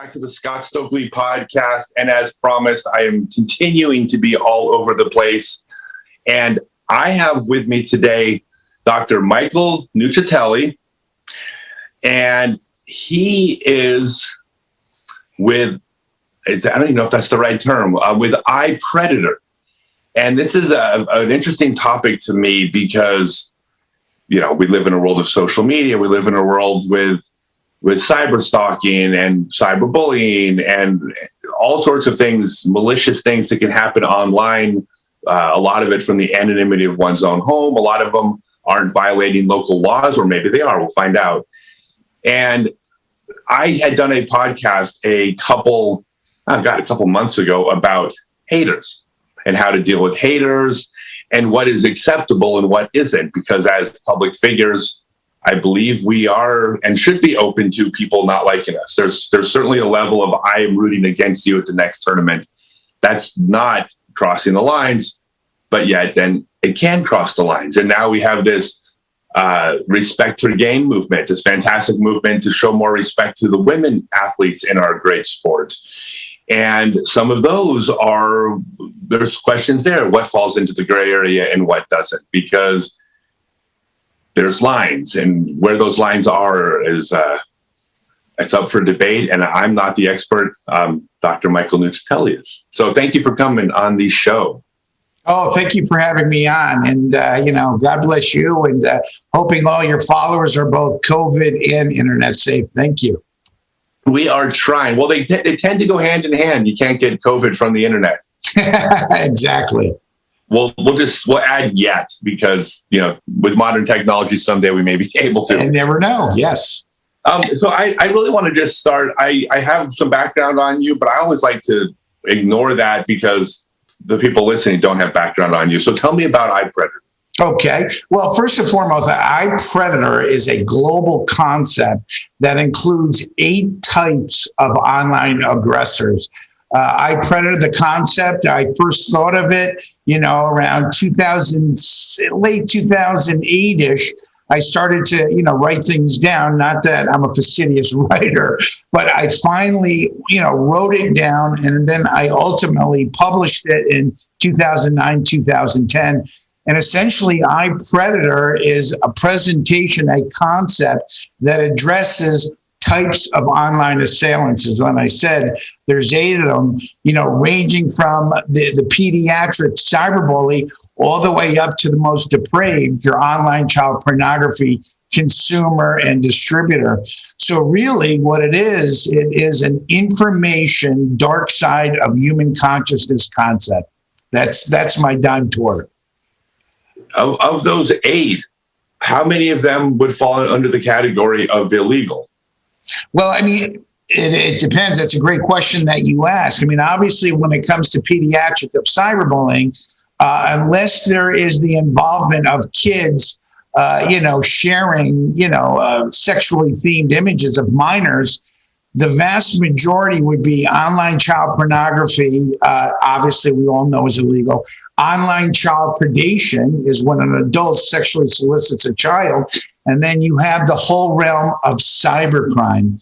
back to the Stokely podcast. And as promised, I am continuing to be all over the place. And I have with me today Dr. Michael Nuccitelli. And he is with, I don't even know if that's the right term, with iPredator. And this is an interesting topic to me because, you know, we live in a world of social media. We live in a world with cyber stalking and cyberbullying and all sorts of things, malicious things that can happen online. A lot of it from the anonymity of one's own home. A lot of them aren't violating local laws, or maybe they are. We'll find out. And I had done a podcast a couple months ago about haters and how to deal with haters and what is acceptable and what isn't. Because as public figures, I believe we are and should be open to people not liking us. There's certainly a level of I am rooting against you at the next tournament. That's not crossing the lines, but yet then it can cross the lines. And now we have this respect for game movement, this fantastic movement to show more respect to the women athletes in our great sport. And some of those there's questions there. What falls into the gray area and what doesn't? Because there's lines, and where those lines are is it's up for debate. And I'm not the expert. Dr. Michael Nuccitelli is. So thank you for coming on the show. Oh, thank you for having me on. And, God bless you, and hoping all your followers are both COVID and internet safe. Thank you. We are trying. Well, they tend to go hand in hand. You can't get COVID from the internet. Exactly. We'll add yet, because, you know, with modern technology, someday we may be able to. I never know. Yes. So I really want to just start. I have some background on you, but I always like to ignore that because the people listening don't have background on you. So tell me about iPredator. Okay. Well, first and foremost, iPredator is a global concept that includes 8 types of online aggressors. iPredator, the concept, I first thought of it, around late 2008-ish. I started to, write things down. Not that I'm a fastidious writer, but I finally, wrote it down, and then I ultimately published it in 2009, 2010. And essentially, iPredator is a presentation, a concept that addresses types of online assailants. As when I said, there's 8 of them, ranging from the pediatric cyberbully all the way up to the most depraved, your online child pornography consumer and distributor. So really what it is an information dark side of human consciousness concept. That's my dime toward it. Of those 8, how many of them would fall under the category of illegal? Well, I mean, it depends. That's a great question that you ask. I mean, obviously, when it comes to pediatric of cyberbullying, unless there is the involvement of kids, sharing, sexually themed images of minors, the vast majority would be online child pornography. Obviously, we all know is illegal. Online child predation is when an adult sexually solicits a child. And then you have the whole realm of cybercrime.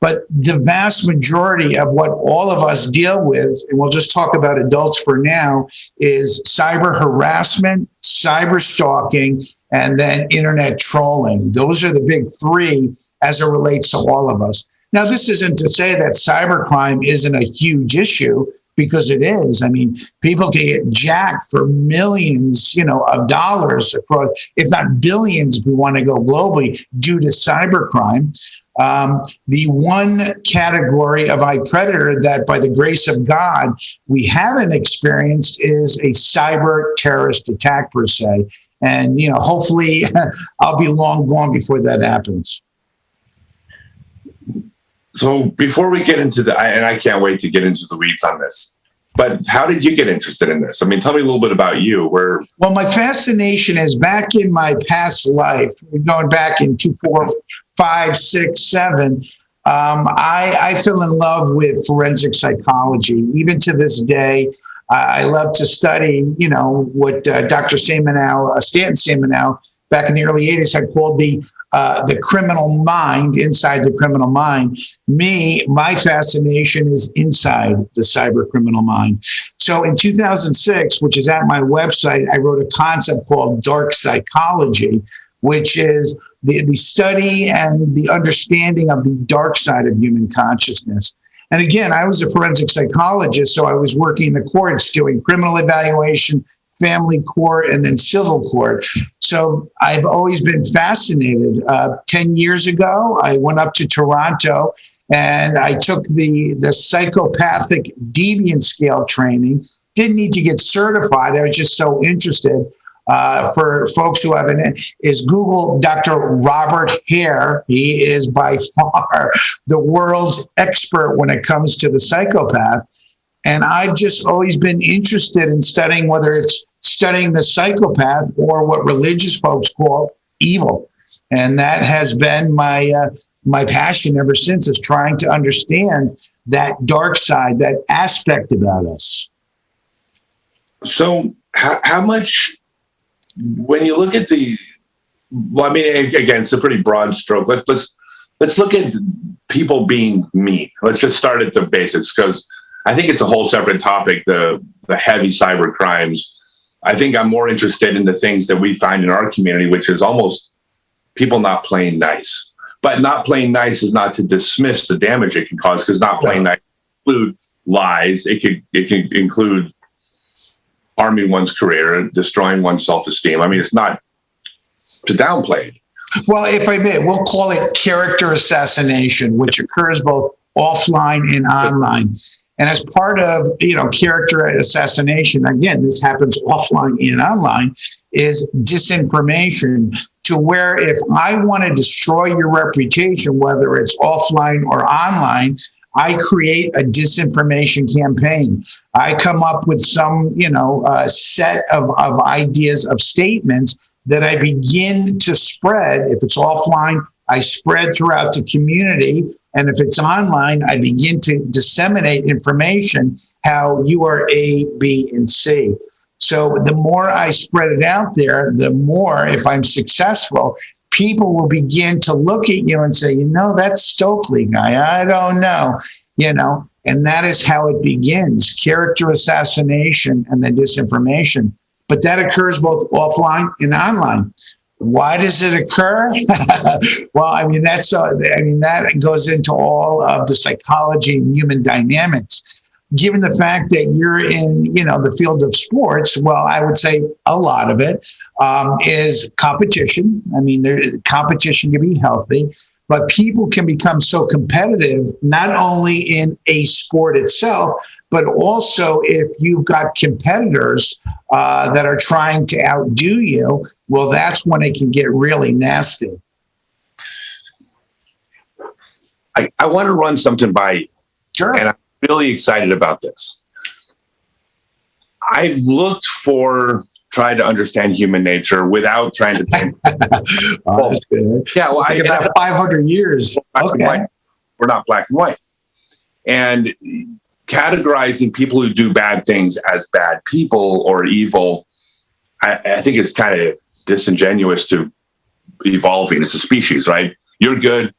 But the vast majority of what all of us deal with, and we'll just talk about adults for now, is cyber harassment, cyber stalking, and then internet trolling. Those are the big 3 as it relates to all of us. Now, this isn't to say that cybercrime isn't a huge issue, because it is. I mean, people can get jacked for millions, of dollars across, if not billions, if we want to go globally, due to cybercrime. The one category of iPredator that, by the grace of God, we haven't experienced is a cyber terrorist attack per se. And, hopefully I'll be long gone before that happens. So before we get into and I can't wait to get into the weeds on this, but how did you get interested in this? I mean, tell me a little bit about you. Well, my fascination is back in my past life, going back in 2, 4, 5, 6, 7. I fell in love with forensic psychology. Even to this day, I love to study, what Dr. Stanton Samanow, back in the early 80s had called the the criminal mind, inside the criminal mind. My fascination is inside the cyber criminal mind. So in 2006, which is at my website, I wrote a concept called dark psychology, which is the study and the understanding of the dark side of human consciousness. And again, I was a forensic psychologist, so I was working in the courts doing criminal evaluation, family court, and then civil court. So I've always been fascinated. 10 years ago, I went up to Toronto and I took the psychopathic deviant scale training. Didn't need to get certified. I was just so interested. For folks who haven't, is Google Dr. Robert Hare. He is by far the world's expert when it comes to the psychopath. And I've just always been interested in studying, whether it's studying the psychopath or what religious folks call evil. And that has been my passion ever since, is trying to understand that dark side, that aspect about us. So how much, when you look at well, I mean, again, it's a pretty broad stroke. Let's look at people being mean. Let's just start at the basics, because I think it's a whole separate topic, the heavy cyber crimes. I think I'm more interested in the things that we find in our community, which is almost people not playing nice. But not playing nice is not to dismiss the damage it can cause, because not playing nice can include lies. It can include harming one's career, destroying one's self-esteem. I mean, it's not to downplay it. Well, if I may, we'll call it character assassination, which occurs both offline and online. And as part of, character assassination, again, this happens offline and online, is disinformation, to where if I want to destroy your reputation, whether it's offline or online, I create a disinformation campaign. I come up with some, set of ideas, of statements that I begin to spread. If it's offline, I spread throughout the community. And if it's online, I begin to disseminate information how you are A, B, and C. So the more I spread it out there, the more, if I'm successful, people will begin to look at you and say, that's Stokely guy. I don't know, and that is how it begins, character assassination and then disinformation. But that occurs both offline and online. Why does it occur? Well, that goes into all of the psychology and human dynamics. Given the fact that you're in, the field of sports, well, I would say a lot of it is competition. I mean, competition can be healthy, but people can become so competitive, not only in a sport itself, but also if you've got competitors that are trying to outdo you, well, that's when it can get really nasty. I want to run something by you. Sure. And I'm really excited about this. I've tried to understand human nature without trying to think. Oh, that's good. Yeah, well, about 500 years. Okay. We're not black and white. And categorizing people who do bad things as bad people or evil, I think it's kind of disingenuous to evolving as a species, right? You're good,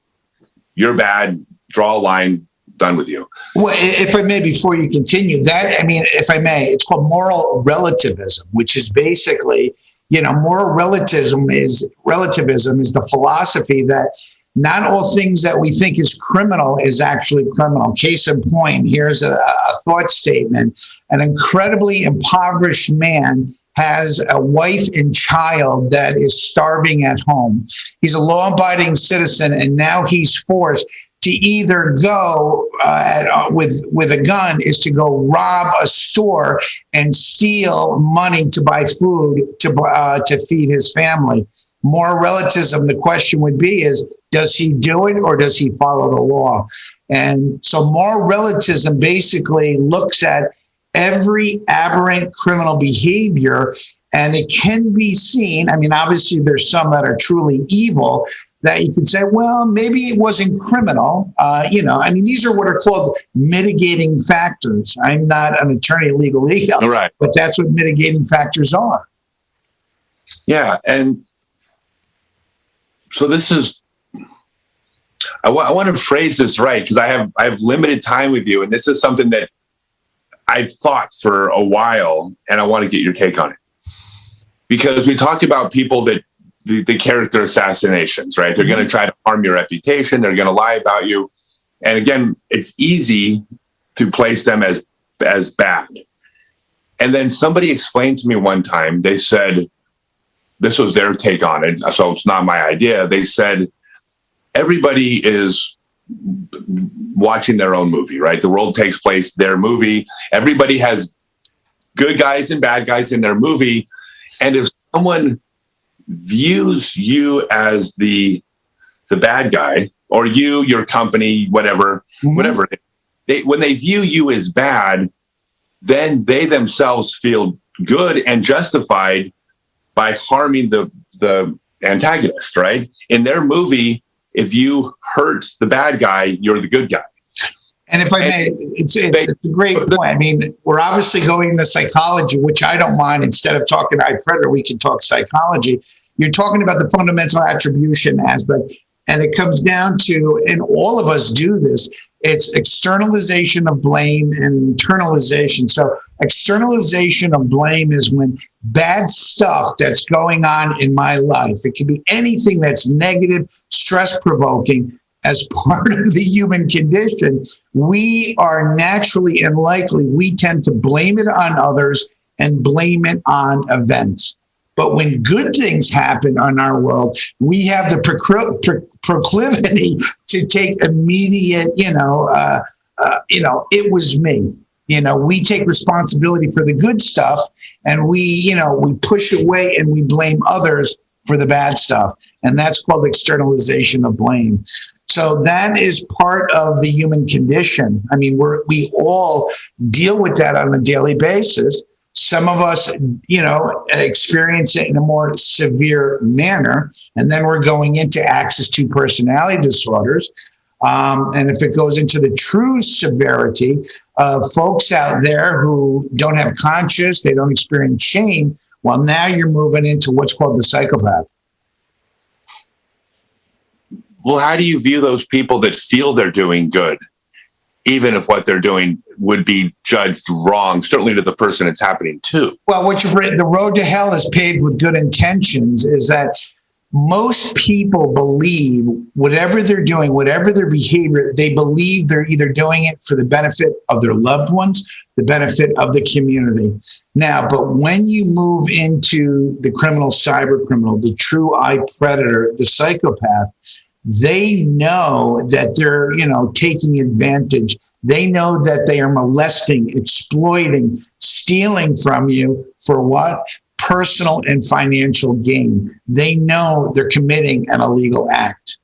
you're bad, draw a line, done with you. Well, if I may, before you continue, if I may, it's called moral relativism, which is basically, moral relativism is the philosophy that not all things that we think is criminal is actually criminal. Case in point, here's a thought statement. An incredibly impoverished man has a wife and child that is starving at home. He's a law-abiding citizen, and now he's forced to either go with a gun, is to go rob a store and steal money to buy food to feed his family. Moral relativism, the question would be is, does he do it or does he follow the law? And so moral relativism basically looks at every aberrant criminal behavior, and it can be seen. I mean, obviously there's some that are truly evil that you can say, well, maybe it wasn't criminal. These are what are called mitigating factors. I'm not an attorney legally, right, but that's what mitigating factors are. Yeah. And So this is, I want to phrase this right, because I have limited time with you, and this is something that I've thought for a while, and I want to get your take on it. Because we talk about people that the character assassinations, right? They're going to try to harm your reputation. They're going to lie about you. And again, it's easy to place them as bad. And then somebody explained to me one time, they said, this was their take on it, so it's not my idea. They said, everybody is watching their own movie, right? The world takes place, their movie. Everybody has good guys and bad guys in their movie. And if someone views you as the bad guy, or you, your company, whatever, when they view you as bad, then they themselves feel good and justified by harming the antagonist, right? In their movie, if you hurt the bad guy, you're the good guy. And if I may, it's a great point. I mean, we're obviously going into psychology, which I don't mind. Instead of talking iPredator, we can talk psychology. You're talking about the fundamental attribution aspect, and it comes down to, and all of us do this, it's externalization of blame and internalization. So externalization of blame is when bad stuff that's going on in my life, it can be anything that's negative, stress-provoking. As part of the human condition, we are naturally and likely, we tend to blame it on others and blame it on events. But when good things happen in our world, we have the proclivity to take immediate, it was me. We take responsibility for the good stuff, and we push away and we blame others for the bad stuff. And that's called externalization of blame. So that is part of the human condition. I mean, we all deal with that on a daily basis. Some of us, experience it in a more severe manner. And then we're going into axis 2 personality disorders. And if it goes into the true severity of folks out there who don't have conscience, they don't experience shame, well, now you're moving into what's called the psychopath. Well, how do you view those people that feel they're doing good, even if what they're doing would be judged wrong, certainly to the person it's happening to? Well, the road to hell is paved with good intentions, is that most people believe whatever they're doing, whatever their behavior, they believe they're either doing it for the benefit of their loved ones, the benefit of the community. Now, but when you move into the criminal, cyber criminal, the true iPredator, the psychopath, they know that they're, taking advantage. They know that they are molesting, exploiting, stealing from you for what? Personal and financial gain. They know they're committing an illegal act.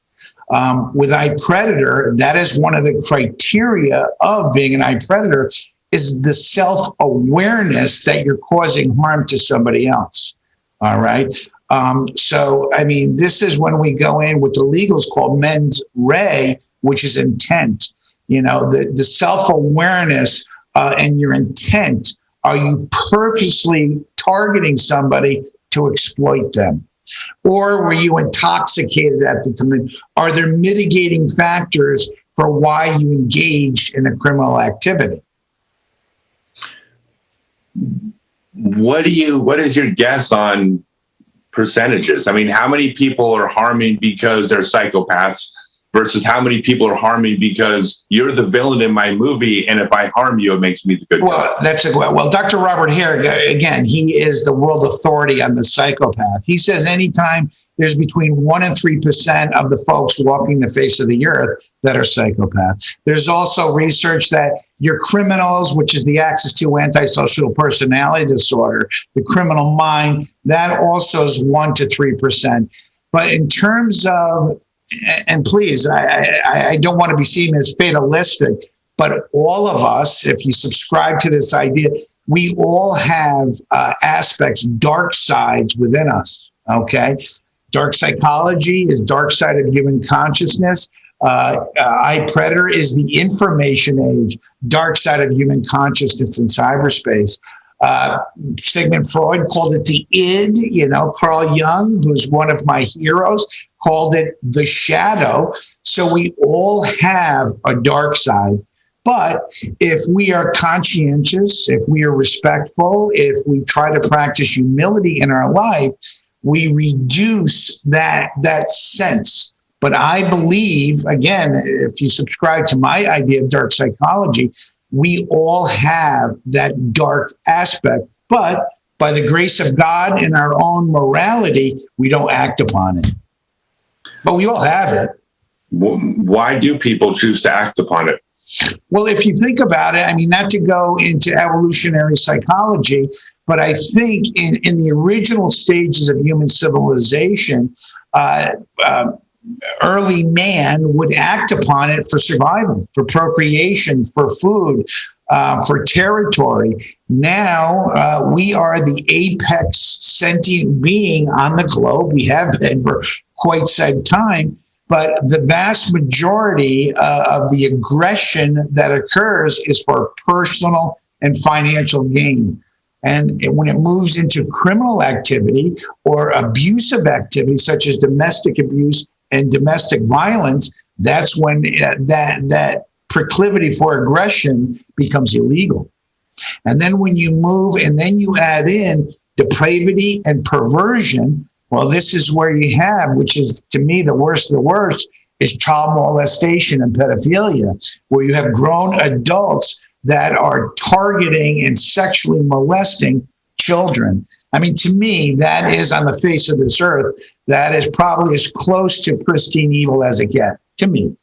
With iPredator, that is one of the criteria of being an iPredator, is the self-awareness that you're causing harm to somebody else. All right. So, I mean, this is when we go in with the legals called mens rea, which is intent. The self-awareness and your intent. Are you purposely targeting somebody to exploit them? Or were you intoxicated at the time? Are there mitigating factors for why you engaged in a criminal activity? What is your guess on percentages? I mean, how many people are harming because they're psychopaths versus how many people are harming because you're the villain in my movie, and if I harm you, it makes me the good guy? Well, Dr. Robert Hare, again, he is the world authority on the psychopath. He says anytime there's between 1% and 3% of the folks walking the face of the earth that are psychopaths. There's also research that your criminals, which is the axis 2 antisocial personality disorder, the criminal mind, that also is 1% to 3%. But in terms of, and please, I don't want to be seen as fatalistic, but all of us, if you subscribe to this idea, we all have aspects, dark sides within us, okay? Dark psychology is dark side of human consciousness. iPredator is the information age, dark side of human consciousness in cyberspace. Sigmund Freud called it the id. Carl Jung, who's one of my heroes, called it the shadow. So we all have a dark side. But if we are conscientious, if we are respectful, if we try to practice humility in our life, we reduce that sense. But I believe, again, if you subscribe to my idea of dark psychology, we all have that dark aspect. But by the grace of God and our own morality, we don't act upon it. But we all have it. Why do people choose to act upon it? Well, if you think about it, not to go into evolutionary psychology, but I think in the original stages of human civilization, early man would act upon it for survival, for procreation, for food, for territory. Now we are the apex sentient being on the globe. We have been for quite some time. But the vast majority of the aggression that occurs is for personal and financial gain. And when it moves into criminal activity or abusive activity, such as domestic abuse and domestic violence, that's when that proclivity for aggression becomes illegal. And then when you move and then you add in depravity and perversion, well, this is where you have, which is to me the worst of the worst, is child molestation and pedophilia, where you have grown adults that are targeting and sexually molesting children. To me, that is, on the face of this earth, that is probably as close to pristine evil as it gets, to me.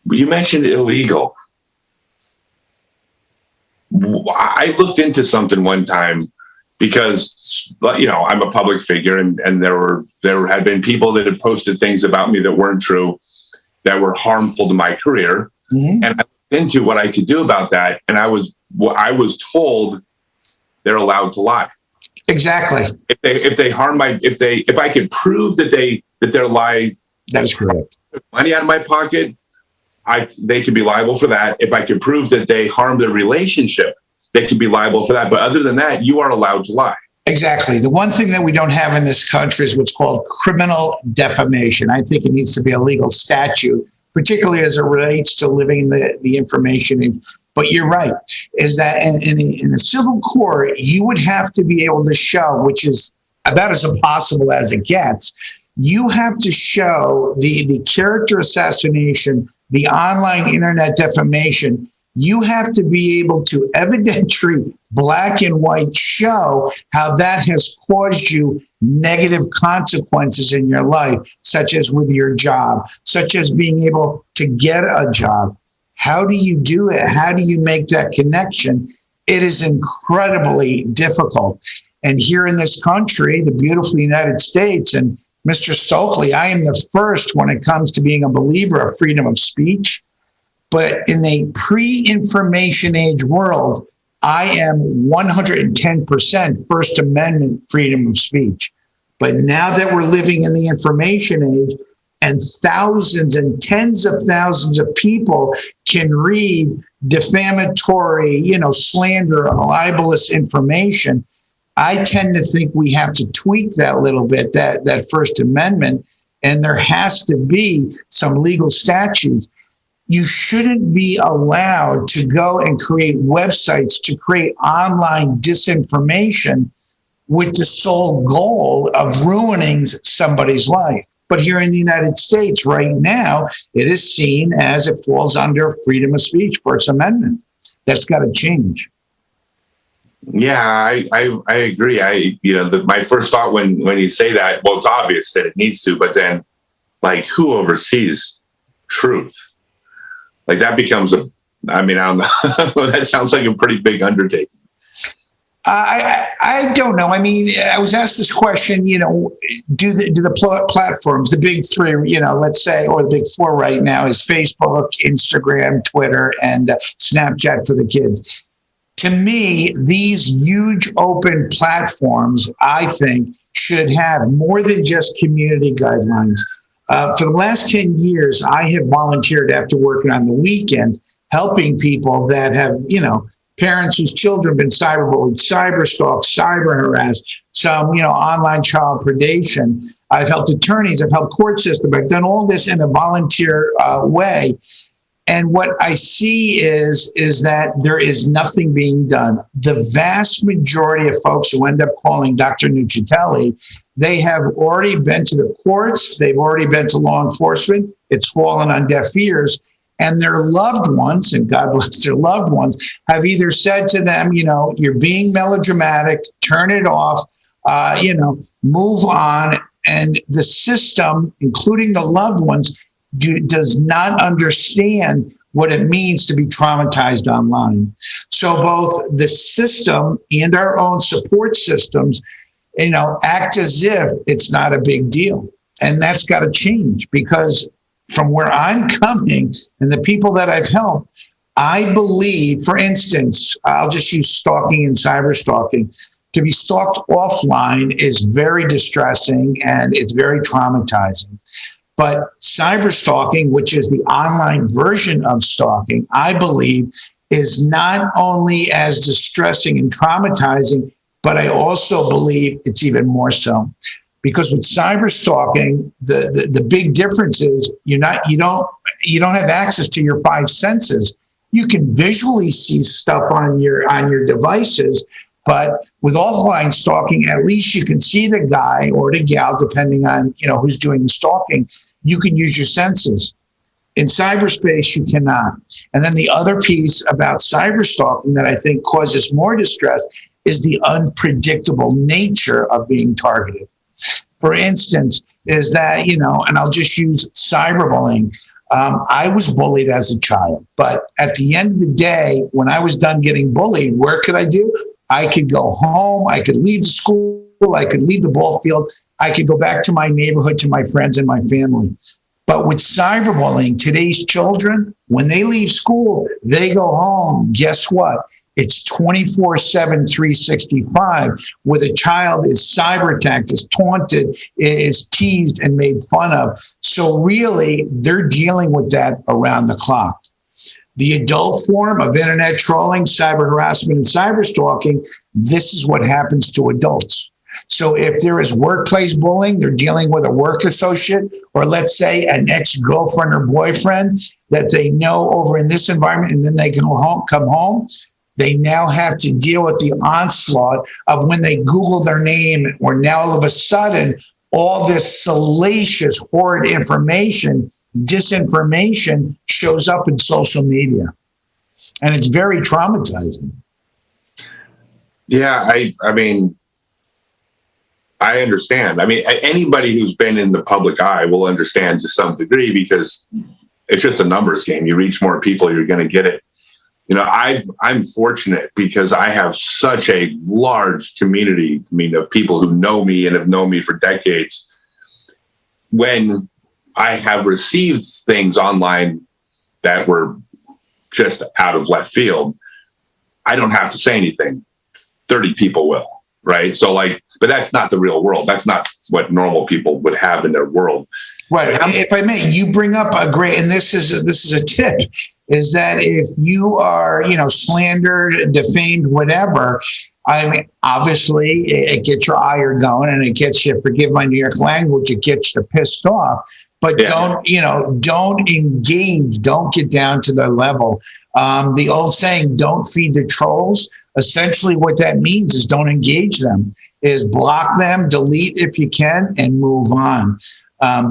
You mentioned illegal. I looked into something one time because, I'm a public figure, and there had been people that had posted things about me that weren't true, that were harmful to my career. Mm-hmm. And I looked into what I could do about that, and I was told they're allowed to lie. Exactly. If they harm if I could prove that they're lying, that is correct. Money out of my pocket, they could be liable for that. If I could prove that they harmed their relationship, they could be liable for that. But other than that, you are allowed to lie. Exactly. The one thing that we don't have in this country is what's called criminal defamation. I think it needs to be a legal statute, particularly as it relates to living the information age. But you're right, is that in a civil court, you would have to be able to show, which is about as impossible as it gets, you have to show the character assassination, the online internet defamation. You have to be able to evidentially, black and white, show how that has caused you negative consequences in your life, such as with your job, such as being able to get a job. How do you do it? How do you make that connection? It is incredibly difficult. And here in this country, the beautiful United States, and Mr. Stokely, I am the first when it comes to being a believer of freedom of speech. But in a pre-information age world, I am 110% First Amendment freedom of speech. But now that we're living in the information age, and thousands and tens of thousands of people can read defamatory, slander, libelous information, I tend to think we have to tweak that little bit, that First Amendment, and there has to be some legal statutes. You shouldn't be allowed to go and create websites to create online disinformation with the sole goal of ruining somebody's life. But here in the United States right now, it is seen as it falls under freedom of speech, First Amendment. That's got to change. Yeah, I agree. My first thought when you say that, well, it's obvious that it needs to, but then, who oversees truth? That becomes I don't know. That sounds like a pretty big undertaking. I don't know. I was asked this question, do the platforms, the big three, let's say, or the big four right now is Facebook, Instagram, Twitter, and Snapchat for the kids. To me, these huge open platforms, I think, should have more than just community guidelines. For the last 10 years, I have volunteered after working on the weekends, helping people that have, parents whose children have been cyberbullied, cyberstalked, cyber harassed, some, online child predation. I've helped attorneys, I've helped court system. I've done all this in a volunteer way. And what I see is that there is nothing being done. The vast majority of folks who end up calling Dr. Nuccitelli, they have already been to the courts, they've already been to law enforcement, it's fallen on deaf ears, and their loved ones, and God bless their loved ones, have either said to them, you're being melodramatic, turn it off, move on. And the system, including the loved ones, does not understand what it means to be traumatized online. So both the system and our own support systems, act as if it's not a big deal. And that's got to change, because from where I'm coming and the people that I've helped, I believe, for instance, I'll just use stalking and cyber stalking. To be stalked offline is very distressing and it's very traumatizing. But cyber stalking, which is the online version of stalking, I believe is not only as distressing and traumatizing, but I also believe it's even more so. Because with cyber stalking, the big difference is you don't have access to your five senses. You can visually see stuff on your devices, but with offline stalking, at least you can see the guy or the gal, depending on who's doing the stalking. You can use your senses. In cyberspace, you cannot. And then the other piece about cyber stalking that I think causes more distress is the unpredictable nature of being targeted. For instance, is that, and I'll just use cyberbullying. I was bullied as a child, but at the end of the day, when I was done getting bullied, where could I do? I could go home, I could leave the school, I could leave the ball field, I could go back to my neighborhood, to my friends and my family. But with cyberbullying, today's children, when they leave school, they go home. Guess what? It's 24/7, 365, where the child is cyber attacked, is taunted, is teased and made fun of. So really, they're dealing with that around the clock. The adult form of internet trolling, cyber harassment, and cyber stalking, this is what happens to adults. So if there is workplace bullying, they're dealing with a work associate, or let's say an ex-girlfriend or boyfriend that they know over in this environment, and then they can come home. They now have to deal with the onslaught of when they Google their name, or now all of a sudden, all this salacious, horrid information, disinformation shows up in social media. And it's very traumatizing. Yeah, I mean, I understand. I mean, anybody who's been in the public eye will understand to some degree, because it's just a numbers game. You reach more people, you're going to get it. I'm fortunate because I have such a large community, of people who know me and have known me for decades. When I have received things online that were just out of left field, I don't have to say anything. 30 people will, right? So but that's not the real world. That's not what normal people would have in their world. Right. If I may, you bring up a great, and this is a tip, is that if you are, slandered, defamed, whatever, I mean, obviously it gets your ire going, and it gets you, forgive my New York language, it gets you pissed off. But don't engage, don't get down to their level. The old saying, don't feed the trolls. Essentially what that means is don't engage them, is block them, delete if you can, and move on.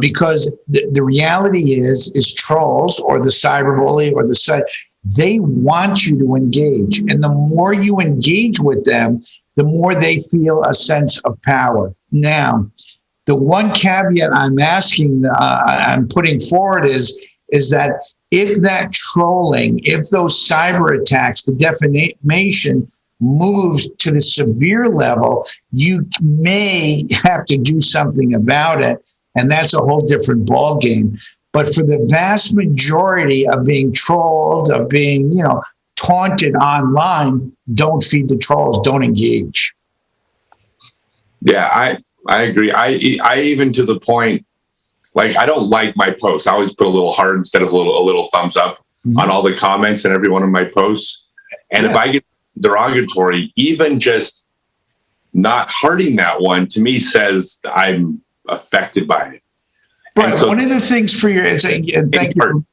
Because the reality is trolls, or the cyberbully, or they want you to engage. And the more you engage with them, the more they feel a sense of power. Now, the one caveat I'm putting forward is that if that trolling, if those cyber attacks, the defamation moves to the severe level, you may have to do something about it. And that's a whole different ballgame. But for the vast majority of being trolled, of being, taunted online, don't feed the trolls, don't engage. Yeah, I agree. I even to the point, I don't like my posts. I always put a little heart instead of a little thumbs up on all the comments and every one of my posts. And if I get derogatory, even just not hearting that one to me says I'm affected by it. Right. So, one of the things for your, and thank you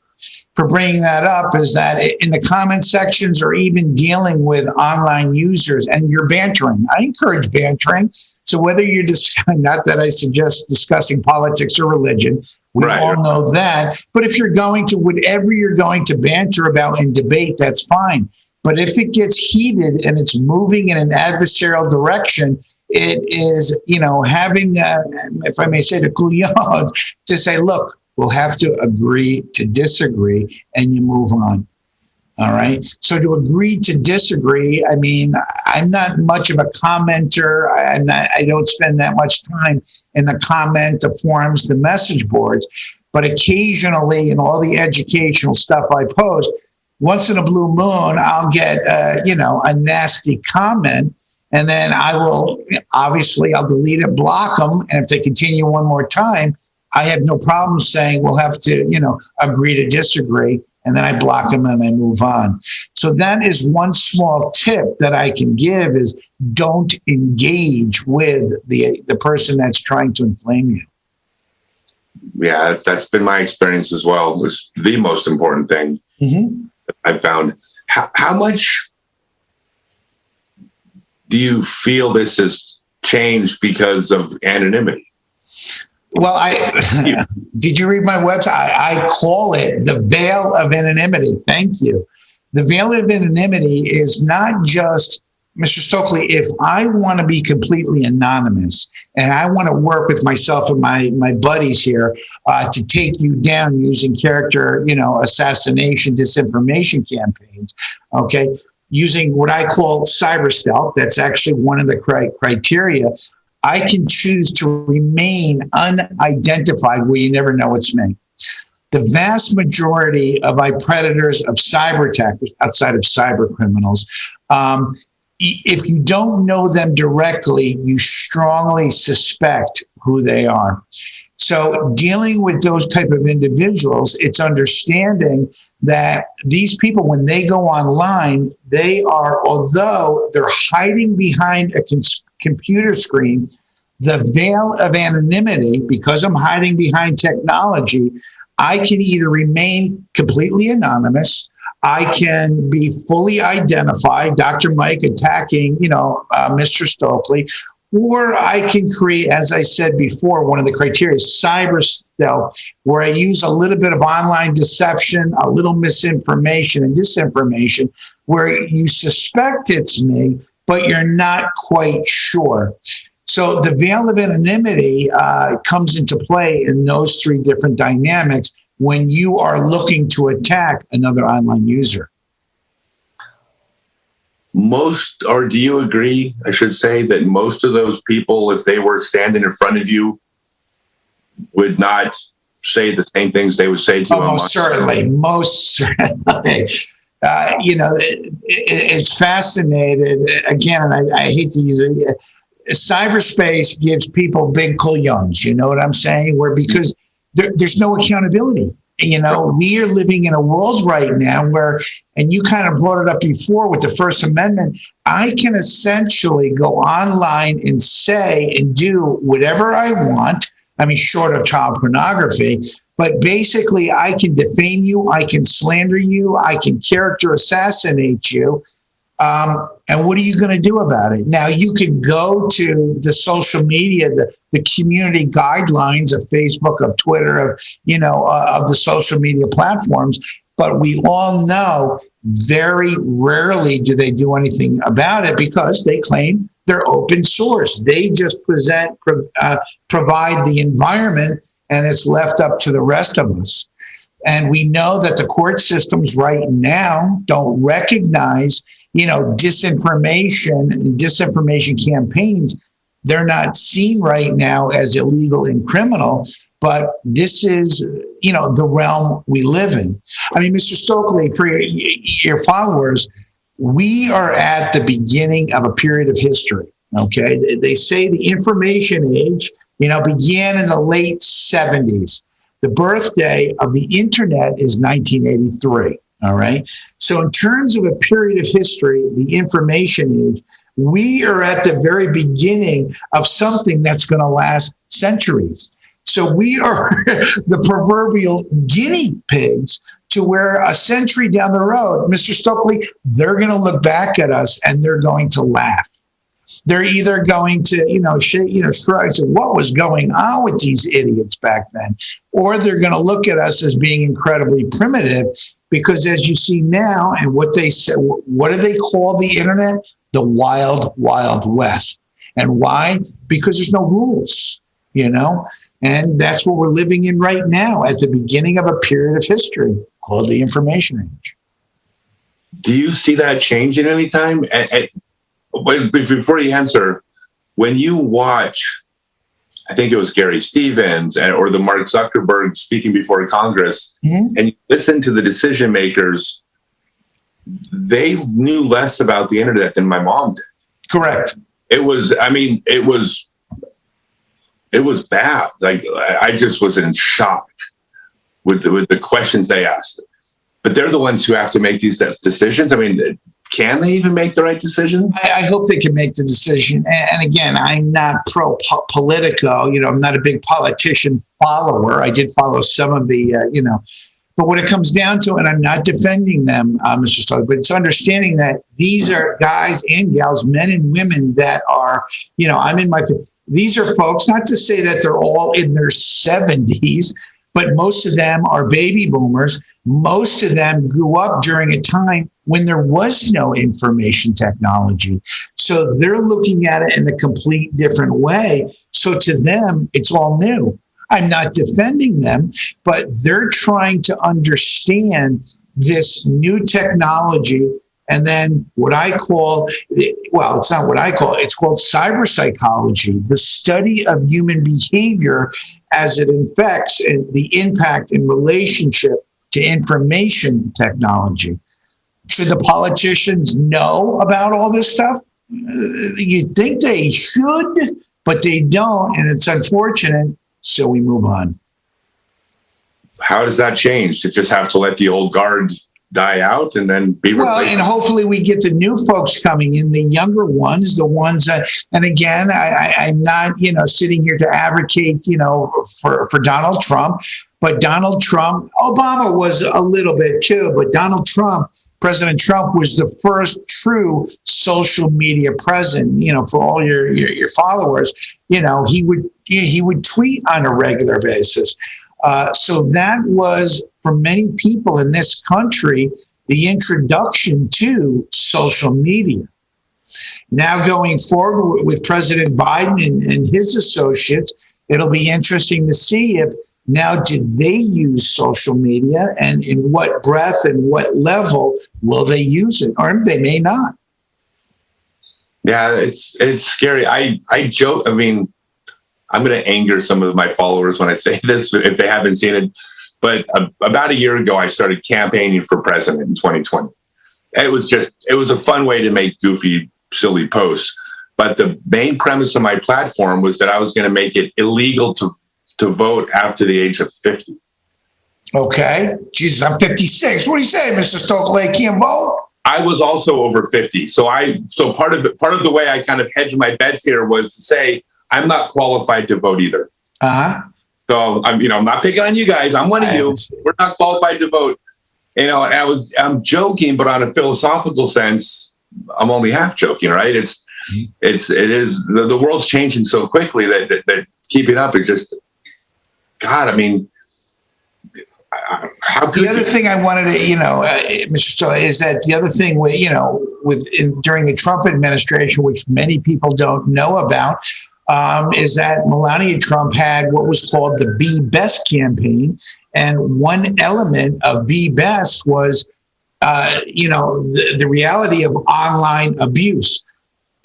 for bringing that up, is that in the comment sections or even dealing with online users and you're bantering, I encourage bantering. So whether you're not that I suggest discussing politics or religion, we all know that. But if you're going to, whatever you're going to banter about and debate, that's fine. But if it gets heated and it's moving in an adversarial direction, it is, having, if I may say, the couillon to say, look, we'll have to agree to disagree, and you move on. All right. So to agree to disagree, I mean, I'm not much of a commenter. I don't spend that much time in the comment, the forums, the message boards. But occasionally, in all the educational stuff I post, once in a blue moon, I'll get, a nasty comment. And then I will, obviously, I'll delete it, block them. And if they continue one more time, I have no problem saying we'll have to, agree to disagree. And then I block them and I move on. So that is one small tip that I can give, is don't engage with the person that's trying to inflame you. Yeah, that's been my experience as well. It's the most important thing I've found. How much do you feel this has changed because of anonymity? Well, did you read my website? I call it the veil of anonymity. Thank you. The veil of anonymity is not just, Mr. Stokely, if I want to be completely anonymous and I want to work with myself and my buddies here to take you down using character, assassination, disinformation campaigns, okay, using what I call cyber stealth, that's actually one of the criteria. I can choose to remain unidentified, where you never know it's me. The vast majority of iPredators, of cyber attackers, outside of cyber criminals, if you don't know them directly, you strongly suspect who they are. So dealing with those type of individuals, it's understanding that these people, when they go online, they are, although they're hiding behind a computer screen, the veil of anonymity, because I'm hiding behind technology, I can either remain completely anonymous, I can be fully identified, Dr. Mike attacking, Mr. Stokely, or I can create, as I said before, one of the criteria is cyber stealth, where I use a little bit of online deception, a little misinformation and disinformation, where you suspect it's me, but you're not quite sure. So the veil of anonymity comes into play in those three different dynamics when you are looking to attack another online user. Do you agree, I should say, that most of those people, if they were standing in front of you, would not say the same things they would say to you? Most certainly. It's fascinating. Again, and I hate to use it. Cyberspace gives people big couillons, you know what I'm saying? Because there's no accountability. We are living in a world right now where, and you kind of brought it up before with the First Amendment, I can essentially go online and say and do whatever I want. I mean, short of child pornography, but basically I can defame you, I can slander you, I can character assassinate you. And what are you going to do about it? Now, you can go to the social media, the community guidelines of Facebook, of Twitter, of the social media platforms. But we all know very rarely do they do anything about it because they claim they're open source. They just provide the environment, and it's left up to the rest of us. And we know that the court systems right now don't recognize disinformation and disinformation campaigns. They're not seen right now as illegal and criminal, but this is, the realm we live in. I mean, Mr. Stokely, for your followers, we are at the beginning of a period of history, okay? They say the information age, began in the late 70s. The birthday of the internet is 1983. All right. So in terms of a period of history, the information age, we are at the very beginning of something that's going to last centuries. So we are the proverbial guinea pigs to where a century down the road, Mr. Stokely, they're going to look back at us and they're going to laugh. They're either going to, shrug and say, what was going on with these idiots back then? Or they're going to look at us as being incredibly primitive because as you see now and what they say, what do they call the internet? The wild, wild west. And why? Because there's no rules, and that's what we're living in right now at the beginning of a period of history called the information age. Do you see that changing anytime? But before you answer, when you watch, I think it was Gary Stevens or the Mark Zuckerberg speaking before Congress, and you listen to the decision makers, they knew less about the internet than my mom did. Correct. It was bad. Like I just was in shock with the questions they asked. But they're the ones who have to make these decisions. I mean, can they even make the right decision? I hope they can make the decision. And again, I'm not pro-politico. I'm not a big politician follower. I did follow some of the, But when it comes down to it, and I'm not defending them, Mr. Stokely, but it's understanding that these are guys and gals, men and women that are, these are folks, not to say that they're all in their 70s, but most of them are baby boomers. Most of them grew up during a time when there was no information technology. So they're looking at it in a complete different way. So to them, it's all new. I'm not defending them, but they're trying to understand this new technology. And then what I call, well, it's not what I call, it's called cyber psychology, the study of human behavior as it affects and the impact in relationship to information technology. Should the politicians know about all this stuff? You'd think they should, but they don't, and it's unfortunate, so we move on. How does that change? To just have to let the old guard die out and then be replaced? Well, and hopefully we get the new folks coming in, the younger ones, the ones that, and again, I'm not, sitting here to advocate, for Donald Trump, but Donald Trump, Obama was a little bit too, but President Trump was the first true social media president, for all your followers. He would tweet on a regular basis. So that was, for many people in this country, the introduction to social media. Now going forward with President Biden and his associates, it'll be interesting to see if now did they use social media and in what breadth and what level will they use it, or they may not. Yeah, it's scary. I joke. I mean, I'm going to anger some of my followers when I say this if they haven't seen it. But about a year ago, I started campaigning for president in 2020. And it was a fun way to make goofy, silly posts. But the main premise of my platform was that I was going to make it illegal to vote after the age of 50. Okay. Jesus, I'm 56. What do you say, Mr. Stokely? I can't vote? I was also over 50. So part of the way I kind of hedged my bets here was to say, I'm not qualified to vote either. Uh-huh. So I'm not picking on you guys. I'm one of you. We're not qualified to vote. I'm joking, but on a philosophical sense, I'm only half joking, right? It is the world's changing so quickly that keeping up is just, God, I mean, how could the other thing I wanted to, Mr. Stoll, is that the other thing during the Trump administration, which many people don't know about, is that Melania Trump had what was called the Be Best campaign. And one element of Be Best was, the reality of online abuse.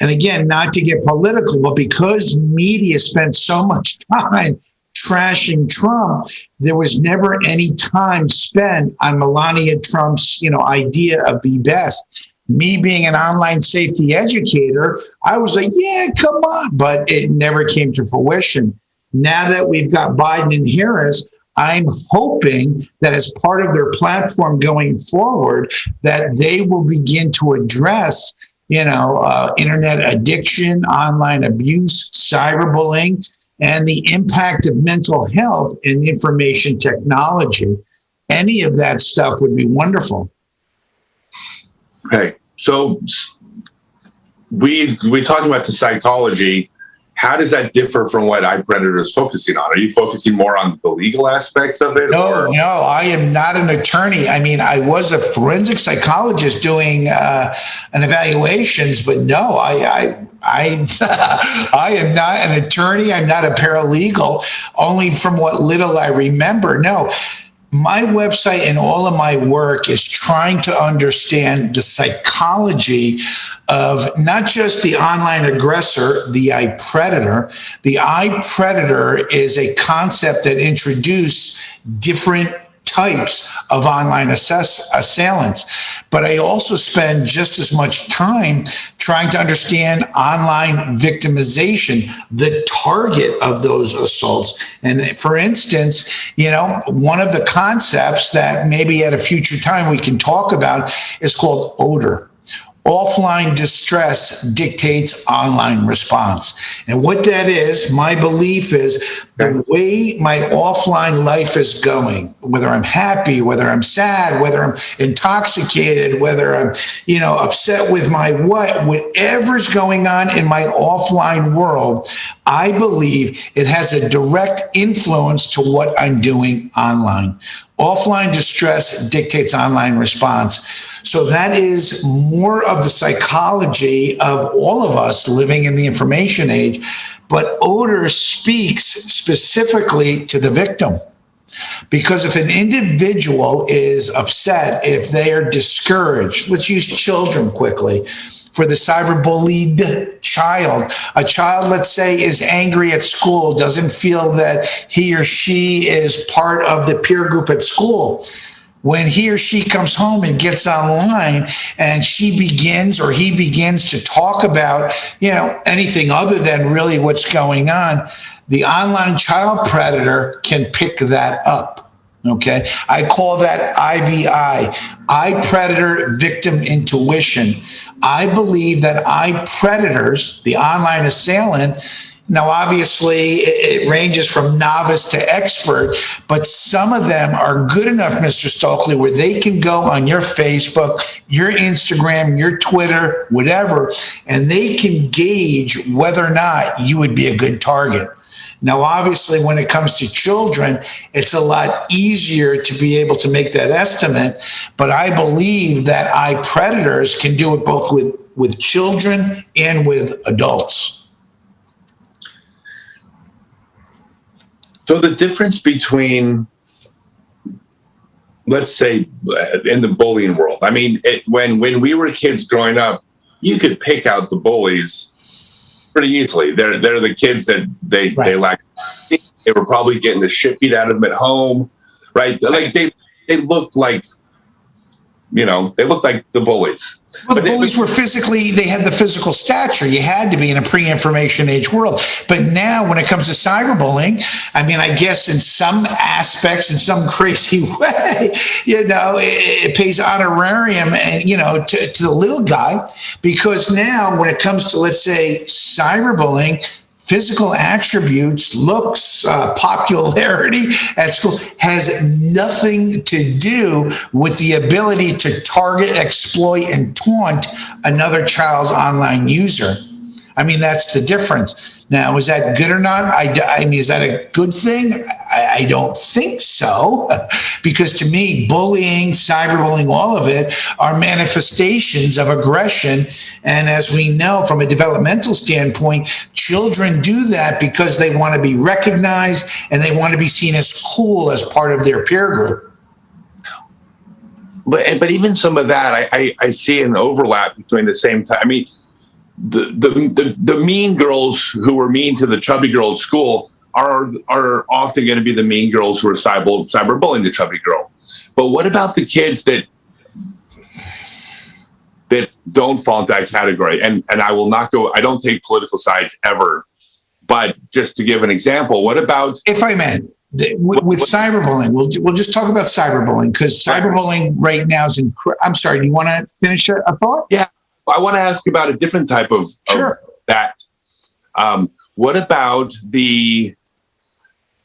And again, not to get political, but because media spent so much time trashing Trump, there was never any time spent on Melania Trump's, idea of Be Best. Me being an online safety educator, I was like, yeah, come on. But it never came to fruition. Now that we've got Biden and Harris, I'm hoping that as part of their platform going forward, that they will begin to address, internet addiction, online abuse, cyberbullying, and the impact of mental health in information technology. Any of that stuff would be wonderful. Okay, so we're talking about the psychology. How does that differ from what iPredator is focusing on? Are you focusing more on the legal aspects of it? No, I am not an attorney. I mean, I was a forensic psychologist doing an evaluations, but no, I am not an attorney. I'm not a paralegal, only from what little I remember. No. My website and all of my work is trying to understand the psychology of not just the online aggressor, the iPredator. The iPredator is a concept that introduced different types of online assailants. But I also spend just as much time trying to understand online victimization, the target of those assaults. And for instance, one of the concepts that maybe at a future time we can talk about is called odor. Offline distress dictates online response. And what that is, my belief is the way my offline life is going, whether I'm happy, whether I'm sad, whether I'm intoxicated, whether I'm, upset with my whatever's going on in my offline world, I believe it has a direct influence to what I'm doing online. Offline distress dictates online response. So that is more of the psychology of all of us living in the information age. But odor speaks specifically to the victim. Because if an individual is upset, if they are discouraged, let's use children quickly. For the cyberbullied child, a child, let's say, is angry at school, doesn't feel that he or she is part of the peer group at school. When he or she comes home and gets online and she begins or he begins to talk about, anything other than really what's going on, the online child predator can pick that up. Okay. I call that IVI, iPredator Victim Intuition. I believe that iPredators, the online assailant, now, obviously, it ranges from novice to expert, but some of them are good enough, Mr. Stokely, where they can go on your Facebook, your Instagram, your Twitter, whatever, and they can gauge whether or not you would be a good target. Now, obviously, when it comes to children, it's a lot easier to be able to make that estimate, but I believe that iPredators can do it both with children and with adults. So the difference between, let's say, in the bullying world, I mean, when we were kids growing up, you could pick out the bullies pretty easily. They're the kids that they lack. They were probably getting the shit beat out of them at home, right? Like they looked like, they looked like the bullies. Well, the bullies were they had the physical stature. You had to be in a pre-information age world. But now when it comes to cyberbullying, I mean, I guess in some aspects, in some crazy way, it pays honorarium and, to the little guy, because now when it comes to, let's say, cyberbullying, physical attributes, looks, popularity at school has nothing to do with the ability to target, exploit, and taunt another child's online user. I mean, that's the difference. Now, is that good or not? I mean, is that a good thing? I don't think so, because to me, bullying, cyberbullying, all of it are manifestations of aggression. And as we know from a developmental standpoint, children do that because they want to be recognized and they want to be seen as cool as part of their peer group. But even some of that, I see an overlap between the same time. I mean, the mean girls who were mean to the chubby girl at school are often going to be the mean girls who are cyberbullying the chubby girl. But what about the kids that don't fall into that category? And I will not go, I don't take political sides ever, but just to give an example, what about... If I may, with cyberbullying, we'll just talk about cyberbullying, because cyberbullying right now is I'm sorry, do you want to finish a thought? Yeah, I want to ask about a different type of that. What about the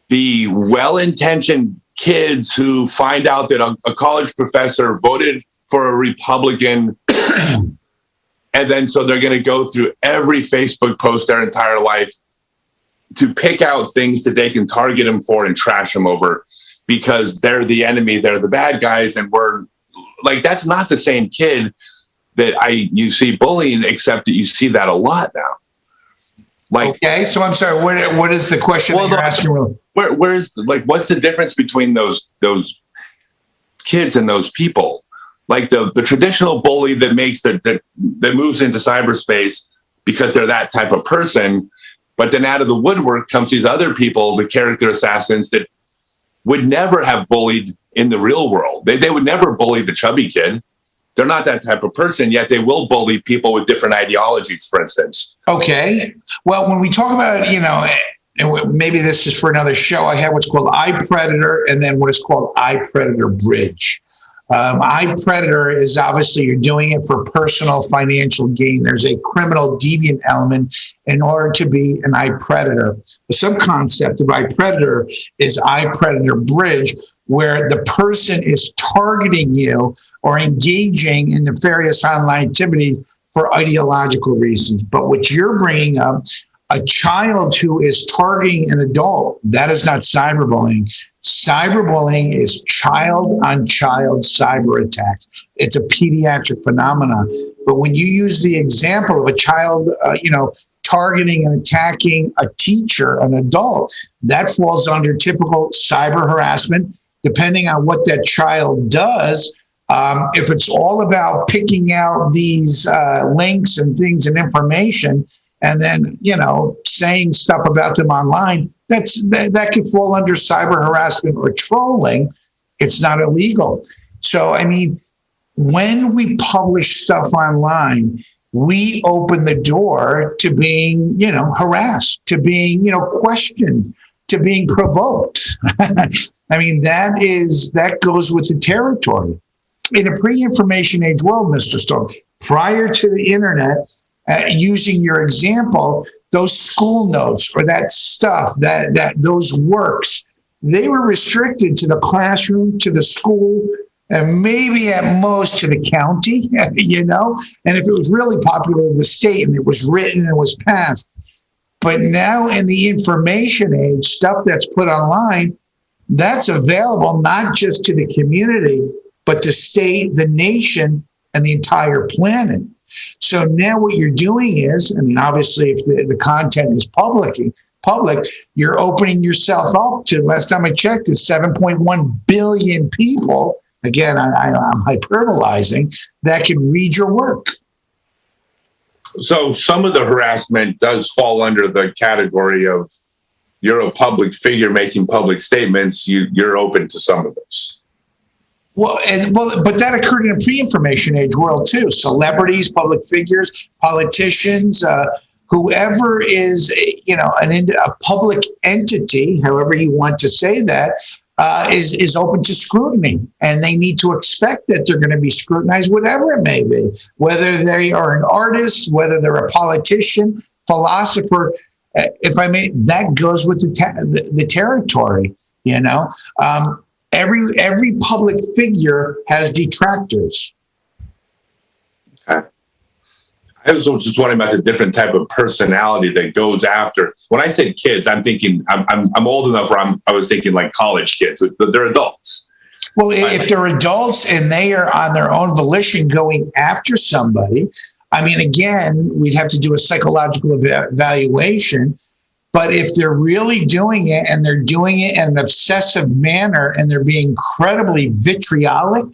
well-intentioned kids who find out that a college professor voted for a Republican, and then so they're going to go through every Facebook post their entire life to pick out things that they can target them for and trash them over because they're the enemy, they're the bad guys, and we're like, that's not the same kid that you see bullying, except that you see that a lot now. Like, okay, so I'm sorry, what is the question that you're asking? Really? Where's what's the difference between those kids and those people? Like the traditional bully that that moves into cyberspace because they're that type of person, but then out of the woodwork comes these other people, the character assassins that would never have bullied in the real world. They would never bully the chubby kid. They're not that type of person, yet they will bully people with different ideologies, for instance. Okay. Well, when we talk about, maybe this is for another show, I have what's called iPredator and then what is called iPredator Bridge. iPredator is obviously you're doing it for personal financial gain. There's a criminal deviant element in order to be an iPredator. The subconcept of iPredator is iPredator Bridge, where the person is targeting you or engaging in nefarious online activities for ideological reasons. But what you're bringing up, a child who is targeting an adult, that is not cyberbullying. Cyberbullying is child-on-child cyber attacks. It's a pediatric phenomenon. But when you use the example of a child, targeting and attacking a teacher, an adult, that falls under typical cyber harassment, depending on what that child does. If it's all about picking out these links and things and information, and then, saying stuff about them online, that could fall under cyber harassment or trolling. It's not illegal. So, when we publish stuff online, we open the door to being, harassed, to being, questioned, to being provoked. That goes with the territory. In a pre-information age world, Mr. Stokely, prior to the internet, using your example, those school notes or that stuff, that those works, they were restricted to the classroom, to the school, and maybe at most to the county, and if it was really popular, the state, and it was written and was passed. But now in the information age, stuff that's put online, that's available not just to the community, but the state, the nation, and the entire planet. So now what you're doing is, obviously, if the content is public, you're opening yourself up to, last time I checked, is 7.1 billion people. Again, I'm hyperbolizing, that can read your work. So some of the harassment does fall under the category of you're a public figure making public statements. You're open to some of this. But that occurred in a pre-information age world too. Celebrities, public figures, politicians, whoever is, a public entity, however you want to say that, is open to scrutiny, and they need to expect that they're going to be scrutinized, whatever it may be, whether they are an artist, whether they're a politician, philosopher. If I may, that goes with the territory. Every public figure has detractors. Okay. I was just wondering about the different type of personality that goes after. When I said kids, I'm thinking I'm old enough where I was thinking like college kids. They're adults. Well, if they're adults and they are on their own volition going after somebody, again, we'd have to do a psychological evaluation. But if they're really doing it and they're doing it in an obsessive manner and they're being incredibly vitriolic,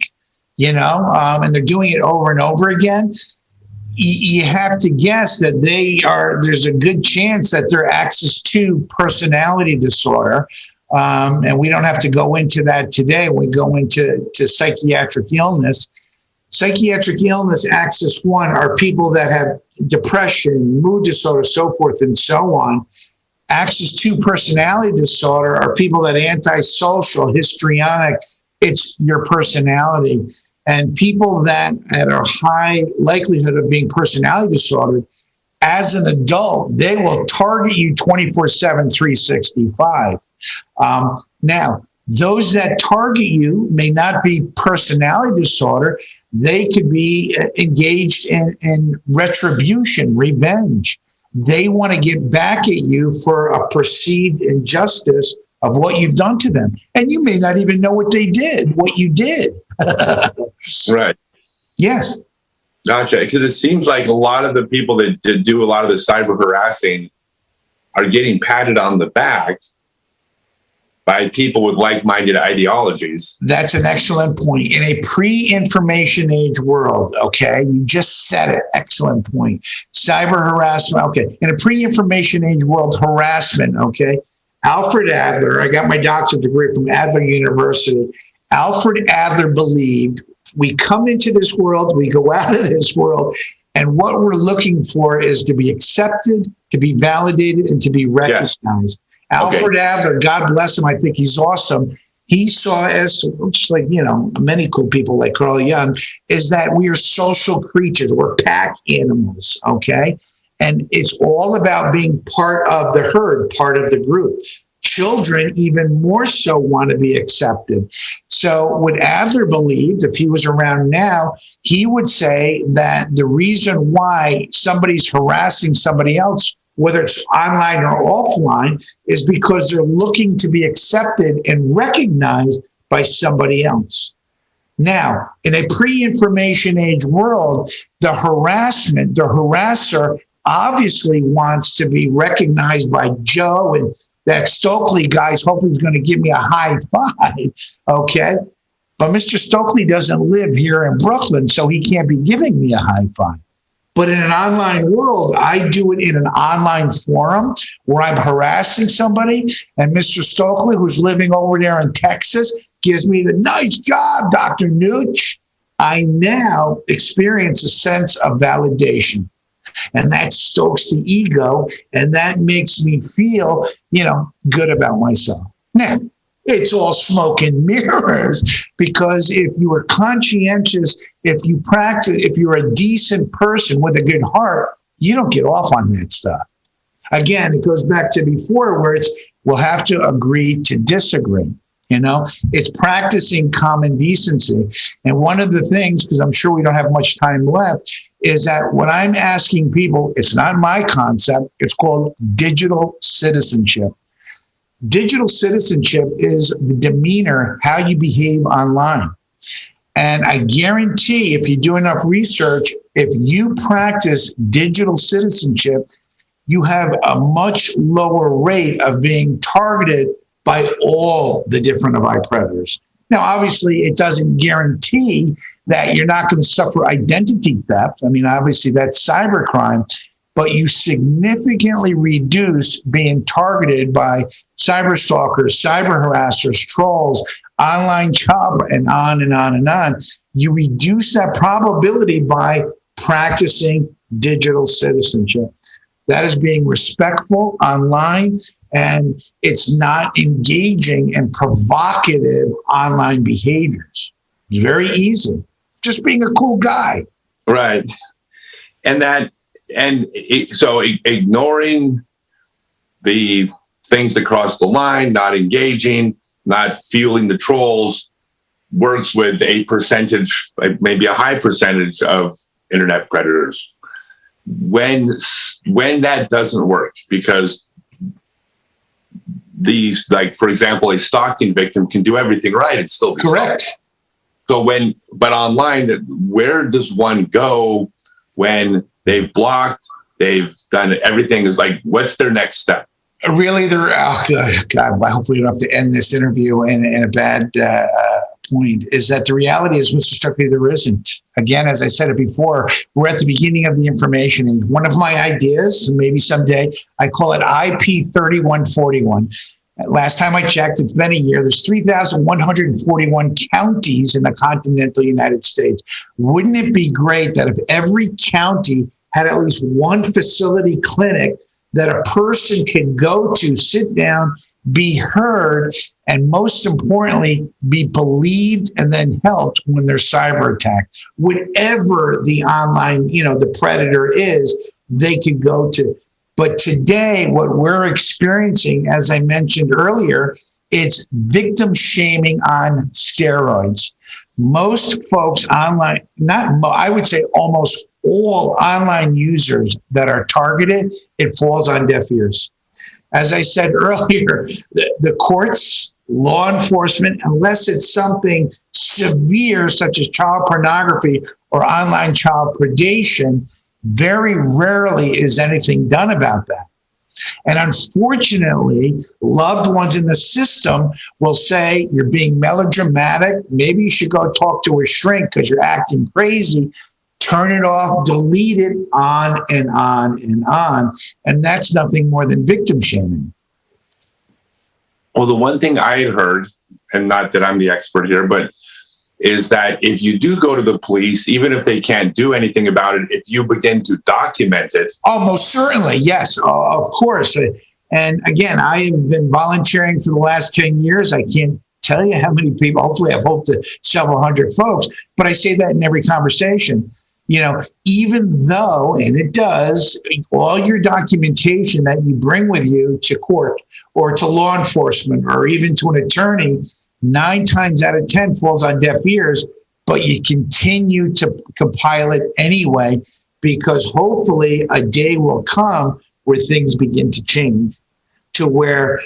and they're doing it over and over again, you have to guess that there's a good chance that they're axis 2 personality disorder. And we don't have to go into that today. We go into psychiatric illness. Psychiatric illness, axis 1, are people that have depression, mood disorder, so forth and so on. Axis 2 personality disorder are people that are antisocial, histrionic. It's your personality. And people that are high likelihood of being personality disordered, as an adult, they will target you 24/7, 365. Now, those that target you may not be personality disorder. They could be engaged in retribution, revenge. They want to get back at you for a perceived injustice of what you've done to them. And you may not even know what they did, what you did. Right. Yes. Gotcha. Because it seems like a lot of the people that do a lot of the cyber harassing are getting patted on the back by people with like-minded ideologies. That's an excellent point. In a pre-information age world, okay, you just said it. Excellent point. Cyber harassment, okay. In a pre-information age world, harassment, okay. Alfred Adler, I got my doctorate degree from Adler University. Alfred Adler believed we come into this world, we go out of this world, and what we're looking for is to be accepted, to be validated, and to be recognized. Yes. Alfred Adler, God bless him, I think he's awesome. He saw us, just like, many cool people like Carl Jung, is that we are social creatures. We're pack animals, okay? And it's all about being part of the herd, part of the group. Children even more so want to be accepted. So what Adler believed, if he was around now, he would say that the reason why somebody's harassing somebody else, whether it's online or offline, is because they're looking to be accepted and recognized by somebody else. Now, in a pre-information age world, the harasser obviously wants to be recognized by Joe, and that Stokely guy's hopefully going to give me a high five, okay? But Mr. Stokely doesn't live here in Brooklyn, so he can't be giving me a high five. But in an online world, I do it in an online forum where I'm harassing somebody, and Mr. Stokely, who's living over there in Texas, gives me the nice job, Dr. Nucc. I now experience a sense of validation. And that stokes the ego, and that makes me feel, good about myself. Now, it's all smoke and mirrors, because if you are conscientious, if you practice, if you're a decent person with a good heart, you don't get off on that stuff. Again, it goes back to before where we'll have to agree to disagree. It's practicing common decency. And one of the things, because I'm sure we don't have much time left, is that when I'm asking people, it's not my concept, it's called digital citizenship. Digital citizenship is the demeanor, how you behave online. And I guarantee if you do enough research, if you practice digital citizenship, you have a much lower rate of being targeted by all the different of iPredators. Now, obviously, it doesn't guarantee that you're not going to suffer identity theft. I mean, obviously, that's cybercrime, but you significantly reduce being targeted by cyber stalkers, cyber harassers, trolls, online job, and on and on and on. You reduce that probability by practicing digital citizenship. That is being respectful online, and it's not engaging in provocative online behaviors. It's very easy. Just being a cool guy. Right. So ignoring the things that cross the line, not engaging, not fueling the trolls, works with a percentage, maybe a high percentage of internet predators. When that doesn't work, because these, like, for example, a stalking victim can do everything right and still be correct. Stalked. So but online, where does one go when they've blocked, they've done everything? Is like, what's their next step? Really, God, hopefully we don't have to end this interview in a bad point, is that the reality is, Mr. Stokely, there isn't. Again, as I said it before, we're at the beginning of the information age. One of my ideas, maybe someday, I call it IP 3141. Last time I checked, it's been a year. There's 3,141 counties in the continental United States. Wouldn't it be great that if every county had at least one facility clinic that a person can go to, sit down, be heard, and most importantly, be believed and then helped when they're cyber attacked. Whatever the online, the predator is, they could go to. But today, what we're experiencing, as I mentioned earlier, is victim shaming on steroids. Most folks online, I would say almost all online users that are targeted, it falls on deaf ears. As I said earlier, the courts, law enforcement, unless it's something severe such as child pornography or online child predation, very rarely is anything done about that. And unfortunately, loved ones in the system will say, you're being melodramatic. Maybe you should go talk to a shrink because you're acting crazy. Turn it off, delete it, on and on and on. And that's nothing more than victim shaming. Well, the one thing I had heard, and not that I'm the expert here, but is that if you do go to the police, even if they can't do anything about it, if you begin to document it. Oh, most certainly. Yes, of course. And again, I have been volunteering for the last 10 years. I can't tell you how many people, hopefully I've hoped to several hundred folks, but I say that in every conversation. Even though, and it does, all your documentation that you bring with you to court or to law enforcement or even to an attorney, 9 times out of 10 falls on deaf ears, but you continue to compile it anyway, because hopefully a day will come where things begin to change to where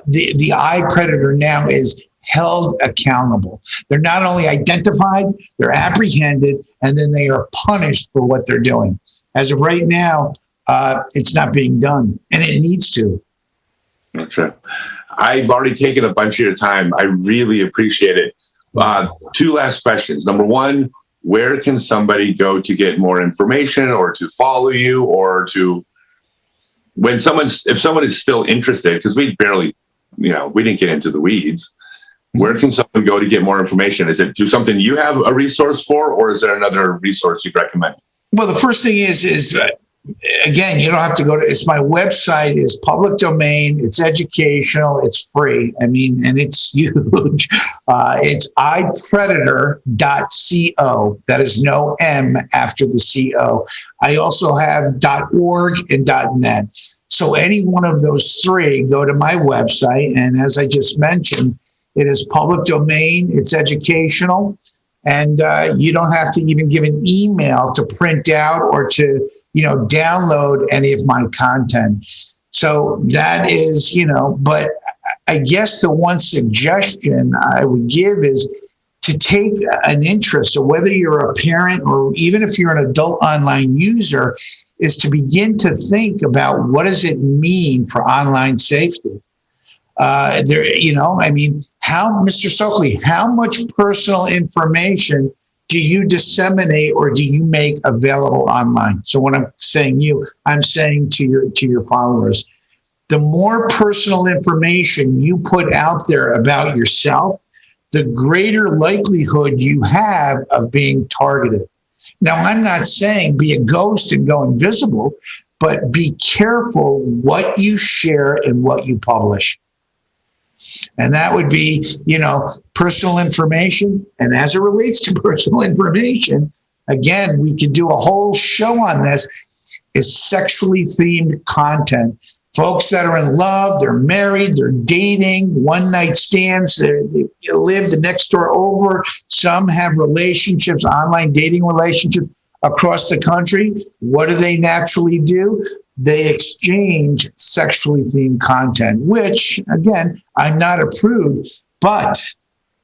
the iPredator now is held accountable. They're not only identified, they're apprehended, and then they are punished for what they're doing. As of right now, it's not being done, and it needs to. That's right. I've already taken a bunch of your time. I really appreciate it. 2 last questions. Number 1, where can somebody go to get more information or to follow you or to, if someone is still interested, because we barely, we didn't get into the weeds. Where can someone go to get more information? Is it to something you have a resource for, or is there another resource you'd recommend? Well, the first thing is again, you don't have to go to, it's my website is public domain. It's educational. It's free. I mean, and it's huge. It's iPredator.co. That is no M after the CO. I also have .org and .net. So any one of those 3, go to my website. And as I just mentioned, it is public domain. It's educational. And you don't have to even give an email to print out or to download any of my content. So that is, but I guess the one suggestion I would give is to take an interest, or whether you're a parent or even if you're an adult online user, is to begin to think about what does it mean for online safety. Mr. Stokely, how much personal information do you disseminate or do you make available online? So when I'm saying you, I'm saying to your followers, the more personal information you put out there about yourself, the greater likelihood you have of being targeted. Now, I'm not saying be a ghost and go invisible, but be careful what you share and what you publish. And that would be, personal information. And as it relates to personal information, again, we could do a whole show on this, is sexually themed content. Folks that are in love, they're married, they're dating, one-night stands, they live the next door over. Some have relationships, online dating relationships across the country. What do they naturally do? They exchange sexually themed content, which, again, I'm not approved, but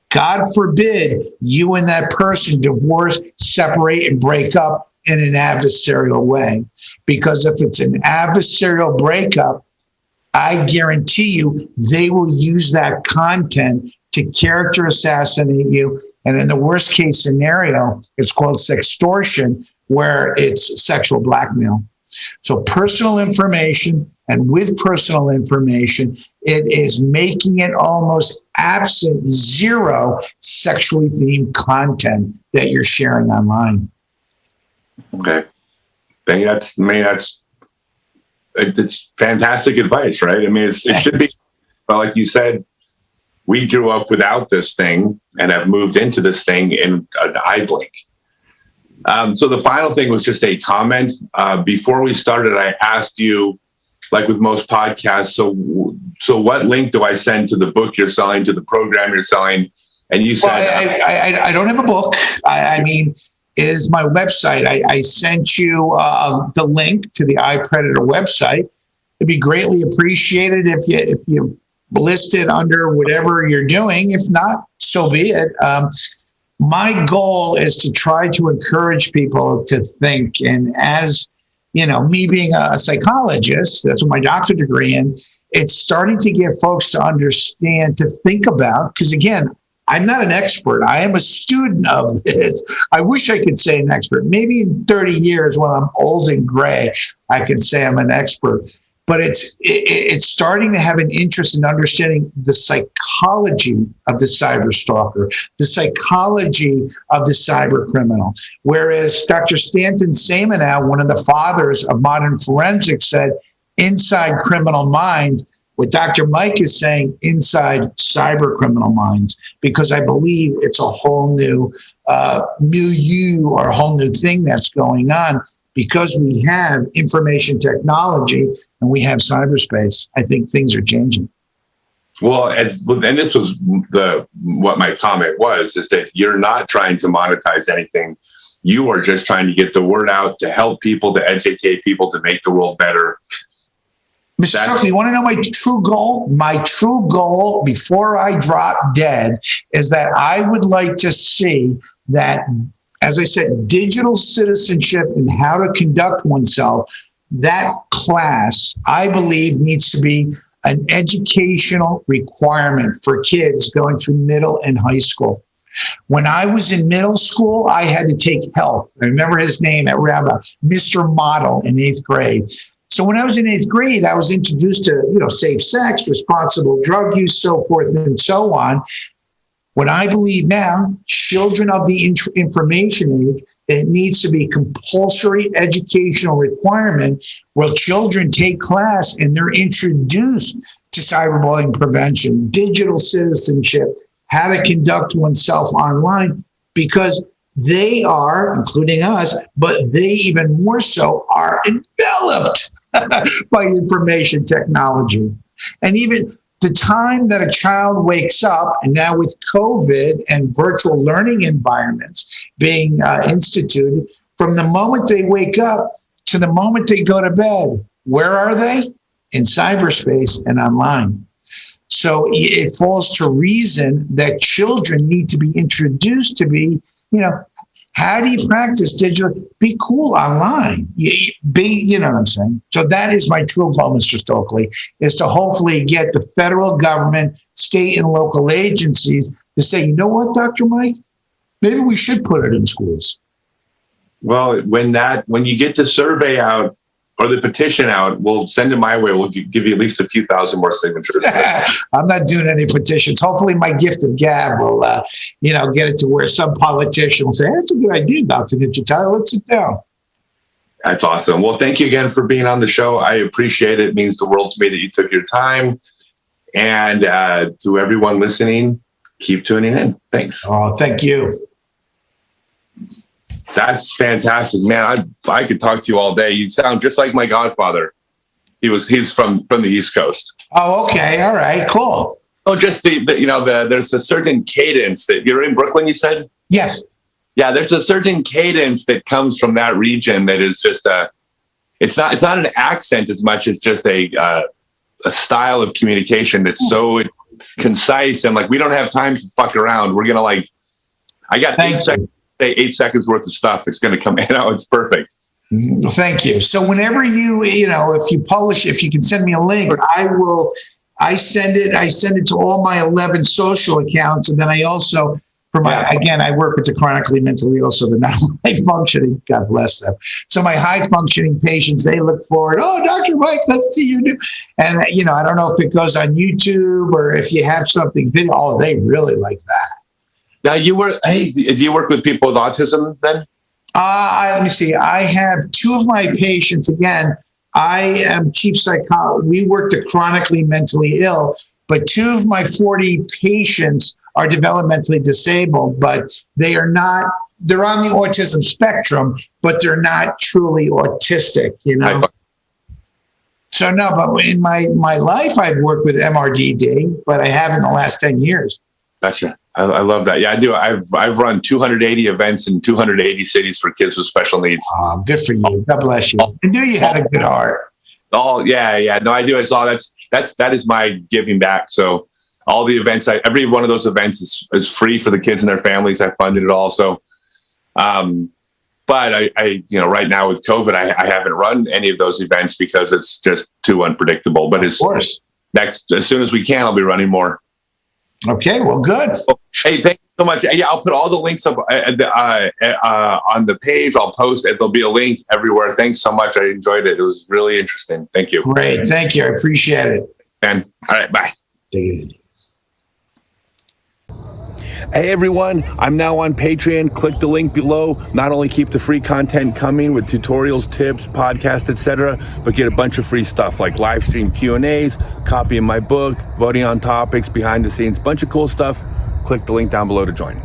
God forbid you and that person divorce, separate, and break up in an adversarial way. Because if it's an adversarial breakup, I guarantee you they will use that content to character assassinate you. And in the worst case scenario, it's called sextortion, where it's sexual blackmail. So personal information, and with personal information, it is making it almost absent, zero sexually themed content that you're sharing online. Okay. I think that's it's fantastic advice, right? I mean, it should be, well, like you said, we grew up without this thing and have moved into this thing in an eye blink. So the final thing was just a comment. Before we started, I asked you, like with most podcasts, so what link do I send to the book you're selling, to the program you're selling? And you said, I don't have a book. I mean, is my website. I sent you the link to the iPredator website. It'd be greatly appreciated if you list it under whatever you're doing. If not, so be it. My goal is to try to encourage people to think. And as you know, me being a psychologist, that's what my doctorate degree in, it's starting to get folks to understand, to think about, because again, I'm not an expert. I am a student of this. I wish I could say an expert. Maybe in 30 years when I'm old and gray, I could say I'm an expert. But it's starting to have an interest in understanding the psychology of the cyber stalker, the psychology of the cyber criminal. Whereas Dr. Stanton Samanow, one of the fathers of modern forensics, said, inside criminal minds, what Dr. Mike is saying, inside cyber criminal minds, because I believe it's a whole new milieu or a whole new thing that's going on. Because we have information technology and we have cyberspace, I think things are changing. Well, and this was what my comment was, is that you're not trying to monetize anything. You are just trying to get the word out, to help people, to educate people, to make the world better. Mr. Stokely, you want to know my true goal? My true goal before I drop dead is that I would like to see that, as I said, digital citizenship and how to conduct oneself, that class, I believe, needs to be an educational requirement for kids going through middle and high school. When I was in middle school, I had to take health. I remember his name at Rabbi, Mr. Model in 8th grade. So when I was in 8th grade, I was introduced to, safe sex, responsible drug use, so forth and so on. What I believe now, children of the information age, it needs to be compulsory educational requirement where children take class and they're introduced to cyberbullying prevention, digital citizenship, how to conduct oneself online, because they are, including us, but they even more so are enveloped by information technology. And even the time that a child wakes up, and now with COVID and virtual learning environments being instituted, from the moment they wake up to the moment they go to bed, where are they? In cyberspace and online. So it falls to reason that children need to be introduced to be, how do you practice digital? Be cool online. You know what I'm saying? So that is my true goal, Mr. Stokely, is to hopefully get the federal government, state and local agencies to say, you know what, Dr. Mike? Maybe we should put it in schools. Well, when you get the survey out or the petition out, we'll send it my way. We'll give you at least a few thousand more signatures. I'm not doing any petitions. Hopefully my gift of gab will, get it to where some politician will say, hey, that's a good idea, Dr. Nuccelli. Let's sit down. That's awesome. Well, thank you again for being on the show. I appreciate it. It means the world to me that you took your time. And to everyone listening, keep tuning in. Thanks. Oh, thank you. That's fantastic, man. I could talk to you all day. You sound just like my godfather. He's from the East Coast. Oh, okay. All right, cool. Oh, just there's a certain cadence that you're in Brooklyn, you said? Yes. Yeah, there's a certain cadence that comes from that region that is just it's not an accent as much as just a style of communication that's so concise and like, we don't have time to fuck around. We're going to I got 8 seconds worth of stuff. It's going to come in. It's perfect. Thank you. So whenever if you can send me a link, I send it to all my 11 social accounts. And then I also, I work with the chronically mentally ill, so they're not high functioning. God bless them. So my high functioning patients, they look forward. Oh, Dr. Mike, let's see you do. And I don't know if it goes on YouTube or if you have something video. Oh, they really like that. Now do you work with people with autism then? Let me see. I have 2 of my patients. Again, I am chief psychologist. We work the chronically mentally ill, but 2 of my 40 patients are developmentally disabled, but they're on the autism spectrum, but they're not truly autistic, So no, but in my life, I've worked with MRDD, but I haven't in the last 10 years. Gotcha. I love that. Yeah, I do. I've run 280 events in 280 cities for kids with special needs. Good for you. God bless you. I knew you had a good heart. Oh, yeah. No, I do. It's all that is my giving back. So all the events, every one of those events is free for the kids and their families. I funded it all. So, but I right now with COVID, I haven't run any of those events because it's just too unpredictable. But as soon as we can, I'll be running more. Okay, well, good. Hey, thank you so much. Yeah, I'll put all the links up on the page. I'll post it. There'll be a link everywhere. Thanks so much. I enjoyed it. It was really interesting. Thank you. Great. Thank you. I appreciate it. And all right, bye. Take it easy. Hey everyone, I'm now on Patreon. Click the link below. Not only keep the free content coming with tutorials, tips, podcasts, etc., but get a bunch of free stuff like live stream Q&As, copy of my book, voting on topics, behind the scenes, bunch of cool stuff. Click the link down below to join.